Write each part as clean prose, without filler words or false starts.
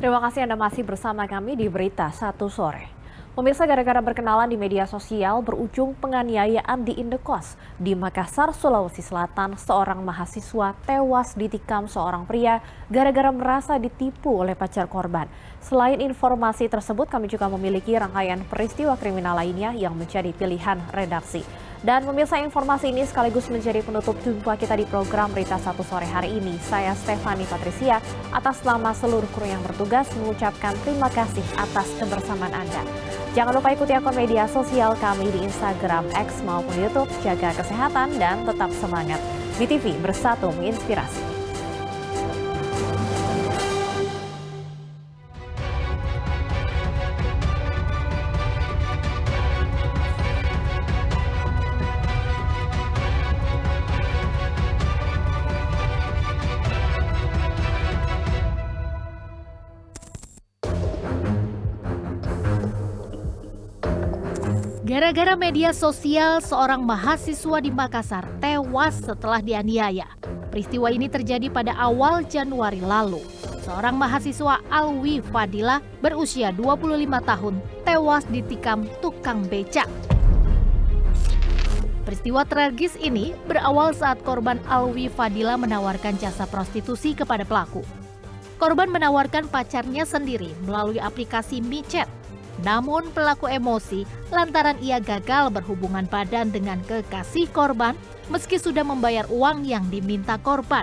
Terima kasih Anda masih bersama kami di Berita Satu Sore. Pemirsa, gara-gara berkenalan di media sosial berujung penganiayaan di indekos. Di Makassar, Sulawesi Selatan, seorang mahasiswa tewas ditikam seorang pria gara-gara merasa ditipu oleh pacar korban. Selain informasi tersebut, kami juga memiliki rangkaian peristiwa kriminal lainnya yang menjadi pilihan redaksi. Dan pemirsa, informasi ini sekaligus menjadi penutup jumpa kita di program Berita Satu Sore hari ini. Saya Stefani Patricia, atas nama seluruh kru yang bertugas mengucapkan terima kasih atas kebersamaan Anda. Jangan lupa ikuti akun media sosial kami di Instagram, X maupun YouTube. Jaga kesehatan dan tetap semangat. BTV bersatu menginspirasi. Gara-gara media sosial, seorang mahasiswa di Makassar tewas setelah dianiaya. Peristiwa ini terjadi pada awal Januari lalu. Seorang mahasiswa Alwi Fadila berusia 25 tahun tewas ditikam tukang becak. Peristiwa tragis ini berawal saat korban Alwi Fadila menawarkan jasa prostitusi kepada pelaku. Korban menawarkan pacarnya sendiri melalui aplikasi micet. Namun pelaku emosi lantaran ia gagal berhubungan badan dengan kekasih korban meski sudah membayar uang yang diminta korban.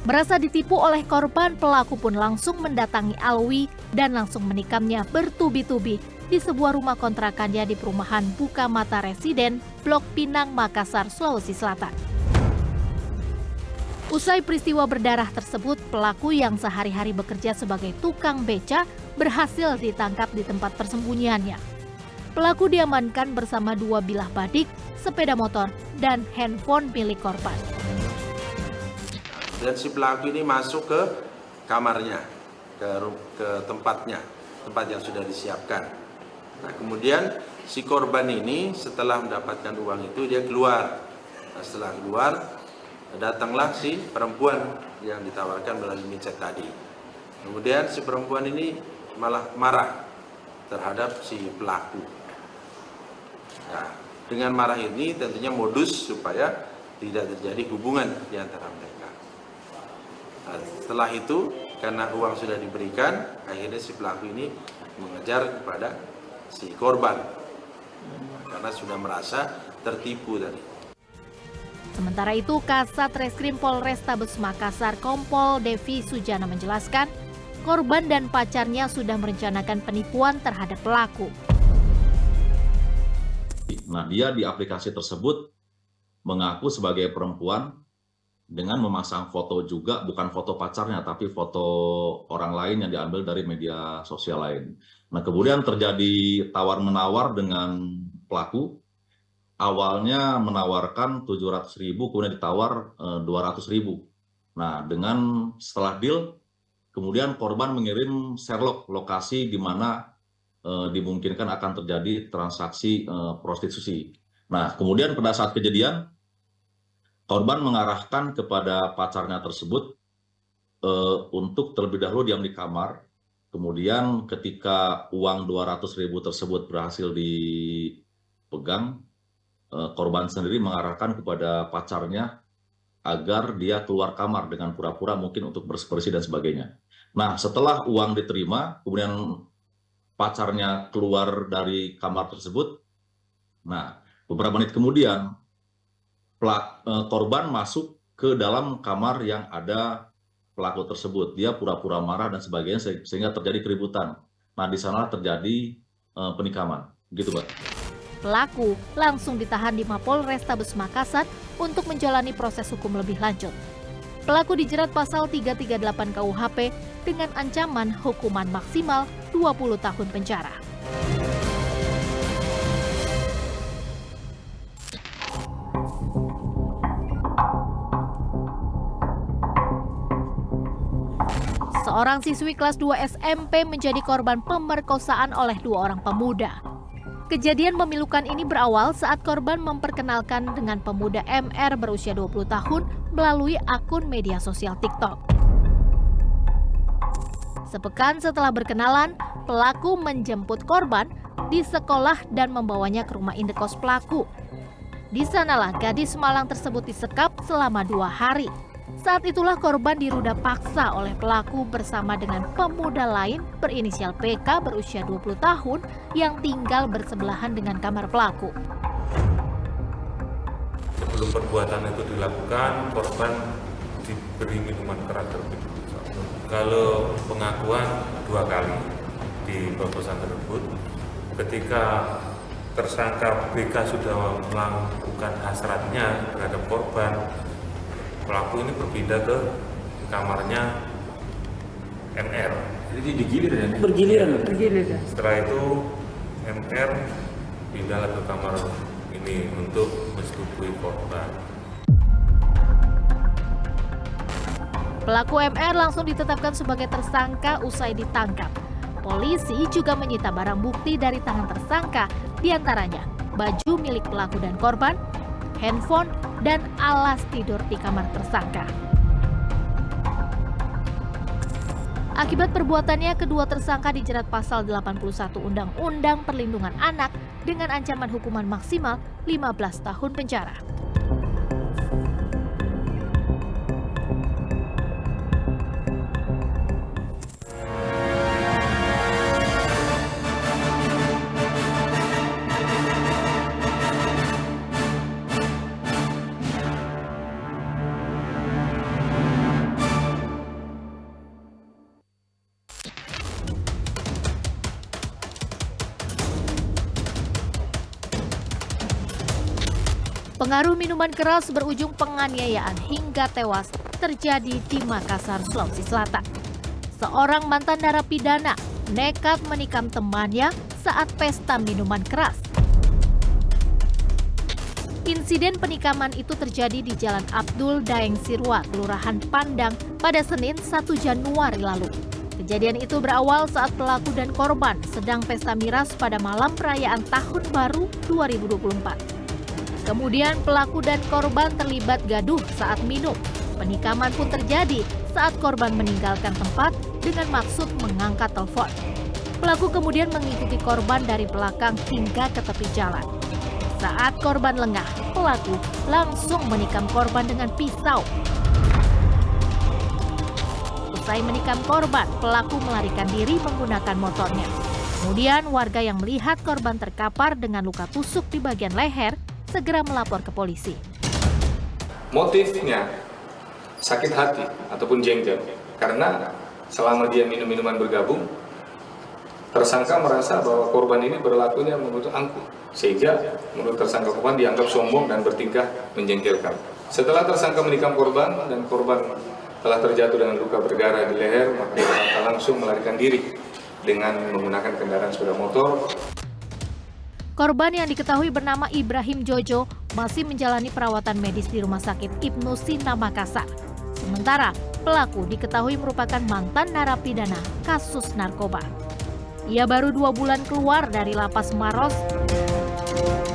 Merasa ditipu oleh korban, pelaku pun langsung mendatangi Alwi dan langsung menikamnya bertubi-tubi di sebuah rumah kontrakannya di perumahan Buka Mata Residen, Blok Pinang, Makassar, Sulawesi Selatan. Usai peristiwa berdarah tersebut, pelaku yang sehari-hari bekerja sebagai tukang beca berhasil ditangkap di tempat persembunyiannya. Pelaku diamankan bersama 2 bilah badik, sepeda motor, dan handphone milik korban. Dan si pelaku ini masuk ke kamarnya, ke tempatnya, tempat yang sudah disiapkan. Nah, kemudian si korban ini setelah mendapatkan uang itu dia keluar. Nah, setelah keluar, datanglah si perempuan yang ditawarkan melalui micet tadi. Kemudian si perempuan ini malah marah terhadap si pelaku. Nah, dengan marah ini tentunya modus supaya tidak terjadi hubungan di antara mereka. Nah, setelah itu karena uang sudah diberikan, akhirnya si pelaku ini mengejar kepada si korban karena sudah merasa tertipu tadi. Sementara itu, Kasat Reskrim Polrestabes Makassar Kompol Devi Sujana menjelaskan, korban dan pacarnya sudah merencanakan penipuan terhadap pelaku. Nah, dia di aplikasi tersebut mengaku sebagai perempuan dengan memasang foto juga, bukan foto pacarnya, tapi foto orang lain yang diambil dari media sosial lain. Nah, kemudian terjadi tawar-menawar dengan pelaku. Awalnya menawarkan 700.000, kemudian ditawar 200.000. Nah, setelah deal, kemudian korban mengirim Sherlock lokasi di mana dimungkinkan akan terjadi transaksi prostitusi. Nah, kemudian pada saat kejadian, korban mengarahkan kepada pacarnya tersebut untuk terlebih dahulu diam di kamar. Kemudian ketika uang 200.000 tersebut berhasil dipegang, korban sendiri mengarahkan kepada pacarnya agar dia keluar kamar dengan pura-pura mungkin untuk bersih-bersih dan sebagainya. Nah, setelah uang diterima, kemudian pacarnya keluar dari kamar tersebut. Nah, beberapa menit kemudian korban masuk ke dalam kamar yang ada pelaku tersebut. Dia pura-pura marah dan sebagainya sehingga terjadi keributan. Nah, di sana terjadi penikaman. Gitu, Pak. Pelaku langsung ditahan di Mapol Restabes Makassar untuk menjalani proses hukum lebih lanjut. Pelaku dijerat pasal 338 KUHP dengan ancaman hukuman maksimal 20 tahun penjara. Seorang siswi kelas 2 SMP menjadi korban pemerkosaan oleh 2 orang pemuda. Kejadian memilukan ini berawal saat korban memperkenalkan dengan pemuda MR berusia 20 tahun melalui akun media sosial TikTok. Sepekan setelah berkenalan, pelaku menjemput korban di sekolah dan membawanya ke rumah indekos pelaku. Di sanalah gadis Malang tersebut disekap selama 2 hari. Saat itulah korban diruda paksa oleh pelaku bersama dengan pemuda lain berinisial PK berusia 20 tahun yang tinggal bersebelahan dengan kamar pelaku. Sebelum perbuatan itu dilakukan, korban diberi minuman keras terlebih dahulu. Kalau pengakuan 2 kali di perkosaan tersebut, ketika tersangka BK sudah melakukan hasratnya terhadap korban, pelaku ini berpindah ke kamarnya MR. Jadi digilir ya? Bergiliran. Setelah itu MR pindahlah ke kamar ini untuk menyetubuhi korban. Pelaku MR langsung ditetapkan sebagai tersangka usai ditangkap. Polisi juga menyita barang bukti dari tangan tersangka, diantaranya baju milik pelaku dan korban, handphone, dan alas tidur di kamar tersangka. Akibat perbuatannya, kedua tersangka dijerat pasal 81 Undang-Undang Perlindungan Anak dengan ancaman hukuman maksimal 15 tahun penjara. Pengaruh minuman keras berujung penganiayaan hingga tewas terjadi di Makassar, Sulawesi Selatan. Seorang mantan narapidana nekat menikam temannya saat pesta minuman keras. Insiden penikaman itu terjadi di Jalan Abdul Daeng Sirwa, Kelurahan Pandang pada Senin 1 Januari lalu. Kejadian itu berawal saat pelaku dan korban sedang pesta miras pada malam perayaan Tahun Baru 2024. Kemudian pelaku dan korban terlibat gaduh saat minum. Penikaman pun terjadi saat korban meninggalkan tempat dengan maksud mengangkat telepon. Pelaku kemudian mengikuti korban dari belakang hingga ke tepi jalan. Saat korban lengah, pelaku langsung menikam korban dengan pisau. Usai menikam korban, pelaku melarikan diri menggunakan motornya. Kemudian warga yang melihat korban terkapar dengan luka tusuk di bagian leher segera melapor ke polisi. Motifnya sakit hati ataupun jengkel karena selama dia minum minuman bergabung, tersangka merasa bahwa korban ini berlakunya menurut angkuh, sehingga menurut tersangka korban dianggap sombong dan bertingkah menjengkelkan. Setelah tersangka menikam korban dan korban telah terjatuh dengan luka berdarah di leher, maka tersangka langsung melarikan diri dengan menggunakan kendaraan sepeda motor. Korban yang diketahui bernama Ibrahim Jojo masih menjalani perawatan medis di Rumah Sakit Ibnu Sina Makassar. Sementara pelaku diketahui merupakan mantan narapidana kasus narkoba. Ia baru 2 bulan keluar dari lapas Maros.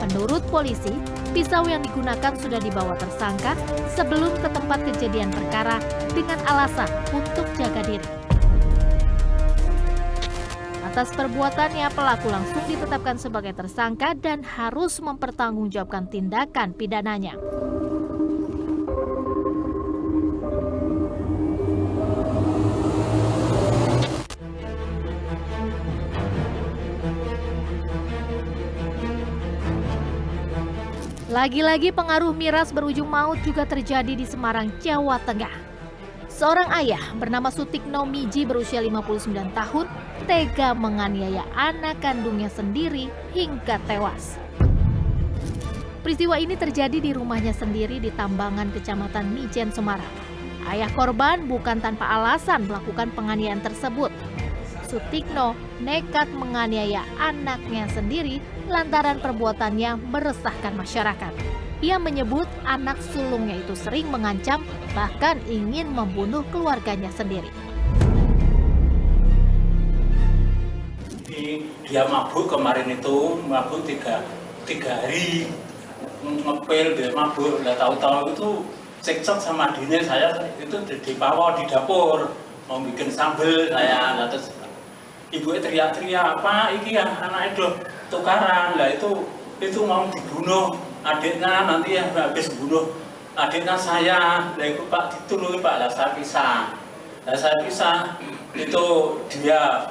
Menurut polisi, pisau yang digunakan sudah dibawa tersangka sebelum ke tempat kejadian perkara dengan alasan untuk jaga diri. Atas perbuatannya, pelaku langsung ditetapkan sebagai tersangka dan harus mempertanggungjawabkan tindakan pidananya. Lagi-lagi pengaruh miras berujung maut juga terjadi di Semarang, Jawa Tengah. Seorang ayah bernama Sutikno Miji berusia 59 tahun tega menganiaya anak kandungnya sendiri hingga tewas. Peristiwa ini terjadi di rumahnya sendiri di Tambangan, Kecamatan Mijen, Semarang. Ayah korban bukan tanpa alasan melakukan penganiayaan tersebut. Sutikno nekat menganiaya anaknya sendiri lantaran perbuatannya meresahkan masyarakat. Ia menyebut anak sulungnya itu sering mengancam, bahkan ingin membunuh keluarganya sendiri. Dia mabuk kemarin itu, mabuk tiga hari, ngepel dia mabuk. Nggak tahu-tahu itu cekcok sama adiknya saya itu dibawa di dapur. mau bikin sambel saya, nah, terus ibunya teriak-teriak, "Pak, iki ya anak itu tukaran." Lah itu mau dibunuh adiknya, nanti ya habis bunuh adiknya saya. Lah itu Pak ditulungi Pak, lah saya pisah. Lah saya pisah itu dia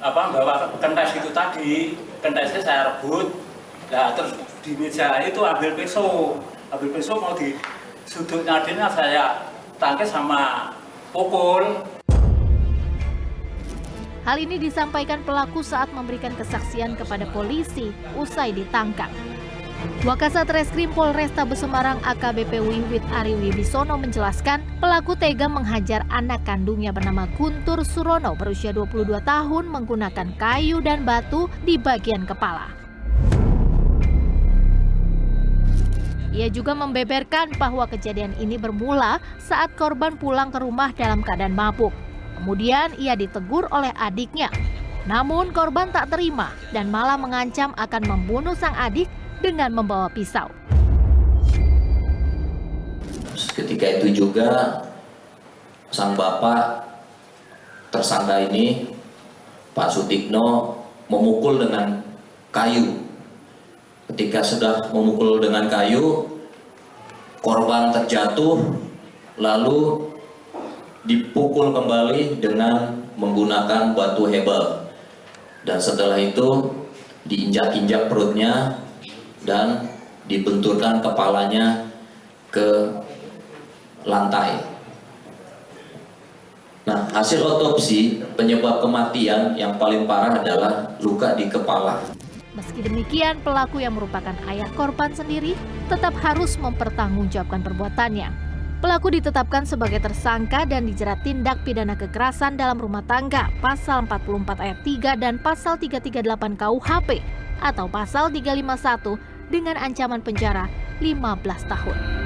bawa kentes itu tadi, kentesnya saya rebut. Lah terus di meja itu ambil pisau mau di sudutnya adiknya saya tangkis sama pukul. Hal ini disampaikan pelaku saat memberikan kesaksian kepada polisi usai ditangkap. Wakasat Reskrim Polrestabes Semarang AKBP Wiwit Ari Wibisono menjelaskan pelaku tega menghajar anak kandungnya bernama Guntur Surono berusia 22 tahun menggunakan kayu dan batu di bagian kepala. Ia juga membeberkan bahwa kejadian ini bermula saat korban pulang ke rumah dalam keadaan mabuk. Kemudian ia ditegur oleh adiknya. Namun korban tak terima dan malah mengancam akan membunuh sang adik dengan membawa pisau. Ketika itu juga sang bapak tersangka ini, Pak Sutikno, memukul dengan kayu. Ketika sudah memukul dengan kayu, korban terjatuh lalu dipukul kembali dengan menggunakan batu hebel, dan setelah itu diinjak-injak perutnya dan dibenturkan kepalanya ke lantai. Nah, hasil otopsi penyebab kematian yang paling parah adalah luka di kepala. Meski demikian, pelaku yang merupakan ayah korban sendiri tetap harus mempertanggungjawabkan perbuatannya. Pelaku ditetapkan sebagai tersangka dan dijerat tindak pidana kekerasan dalam rumah tangga pasal 44 ayat 3 dan pasal 338 KUHP atau pasal 351 dengan ancaman penjara 15 tahun.